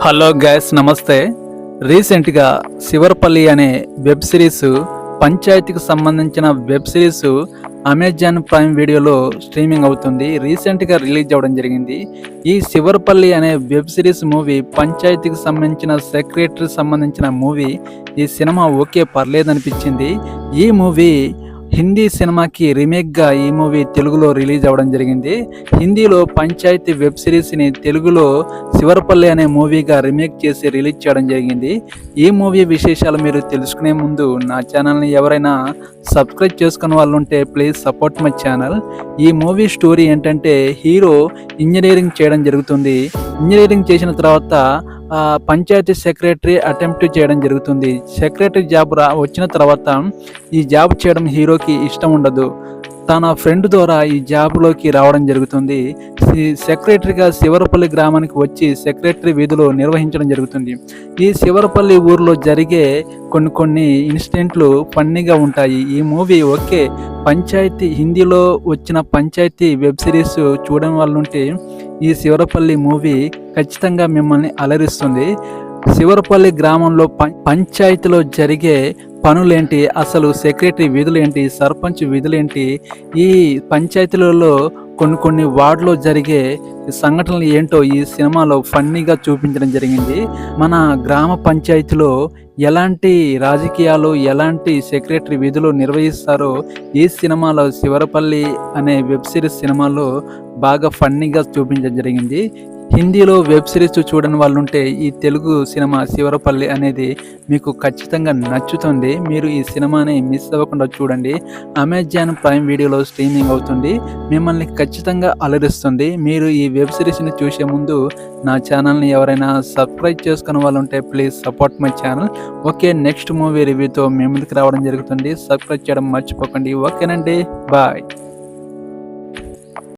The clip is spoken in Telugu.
హలో గైస్, నమస్తే. రీసెంట్గా శివరపల్లి అనే వెబ్ సిరీస్, పంచాయతీకి సంబంధించిన వెబ్ సిరీస్ అమెజాన్ ప్రైమ్ వీడియోలో స్ట్రీమింగ్ అవుతుంది. రీసెంట్గా రిలీజ్ అవ్వడం జరిగింది. ఈ శివరపల్లి అనే వెబ్ సిరీస్ మూవీ పంచాయతీకి సంబంధించిన సెక్రటరీ సంబంధించిన మూవీ. ఈ సినిమా ఓకే పర్లేదనిపించింది. ఈ మూవీ హిందీ సినిమాకి రీమేక్గా ఈ మూవీ తెలుగులో రిలీజ్ అవ్వడం జరిగింది. హిందీలో పంచాయతీ వెబ్ సిరీస్ని తెలుగులో శివరపల్లి అనే మూవీగా రీమేక్ చేసి రిలీజ్ చేయడం జరిగింది. ఈ మూవీ విశేషాలు మీరు తెలుసుకునే ముందు నా ఛానల్ని ఎవరైనా సబ్స్క్రైబ్ చేసుకున్న వాళ్ళు ఉంటే ప్లీజ్ సపోర్ట్ మై ఛానల్. ఈ మూవీ స్టోరీ ఏంటంటే, హీరో ఇంజనీరింగ్ చేయడం జరుగుతుంది. ఇంజనీరింగ్ చేసిన తర్వాత పంచాయతీ సెక్రటరీ అటెంప్ట్ చేయడం జరుగుతుంది. సెక్రటరీ జాబ్ వచ్చిన తర్వాత ఈ జాబ్ చేయడం హీరోకి ఇష్టం ఉండదు. తన ఫ్రెండ్ ద్వారా ఈ జాబ్లోకి రావడం జరుగుతుంది. సెక్రటరీగా శివరపల్లి గ్రామానికి వచ్చి సెక్రటరీ విధులు నిర్వహించడం జరుగుతుంది. ఈ శివరపల్లి ఊరిలో జరిగే కొన్ని ఇన్సిడెంట్లు ఫన్నీగా ఉంటాయి. ఈ మూవీ ఓకే పంచాయతీ హిందీలో వచ్చిన పంచాయతీ వెబ్ సిరీస్ చూడడం వల్ల ఉంటే ఈ శివరపల్లి మూవీ ఖచ్చితంగా మిమ్మల్ని అలరిస్తుంది. శివరపల్లి గ్రామంలో పంచాయతీలో జరిగే పనులేంటి, అసలు సెక్రటరీ విధులేంటి, సర్పంచ్ విధులేంటి, ఈ పంచాయతీలలో కొన్ని వార్డులో జరిగే సంఘటనలు ఏంటో ఈ సినిమాలో ఫన్నీగా చూపించడం జరిగింది. మన గ్రామ పంచాయతీలో ఎలాంటి రాజకీయాలు, ఎలాంటి సెక్రటరీ విధులు నిర్వహిస్తారో ఈ సినిమాలో శివరపల్లి అనే వెబ్ సిరీస్ సినిమాలో బాగా ఫన్నీగా చూపించడం జరిగింది. హిందీలో వెబ్ సిరీస్ చూడని వాళ్ళు ఉంటే ఈ తెలుగు సినిమా శివరపల్లి అనేది మీకు ఖచ్చితంగా నచ్చుతుంది. మీరు ఈ సినిమాని మిస్ అవ్వకుండా చూడండి. అమెజాన్ ప్రైమ్ వీడియోలో స్ట్రీమింగ్ అవుతుంది. మిమ్మల్ని ఖచ్చితంగా అలరిస్తుంది. మీరు ఈ వెబ్ సిరీస్ని చూసే ముందు నా ఛానల్ని ఎవరైనా సబ్స్క్రైబ్ చేసుకున్న వాళ్ళు ఉంటే please support my channel. Okay, next movie రివ్యూతో మీ ముందుకు రావడం జరుగుతుంది. సబ్స్క్రైబ్ చేయడం మర్చిపోకండి. ఓకేనండి, బాయ్.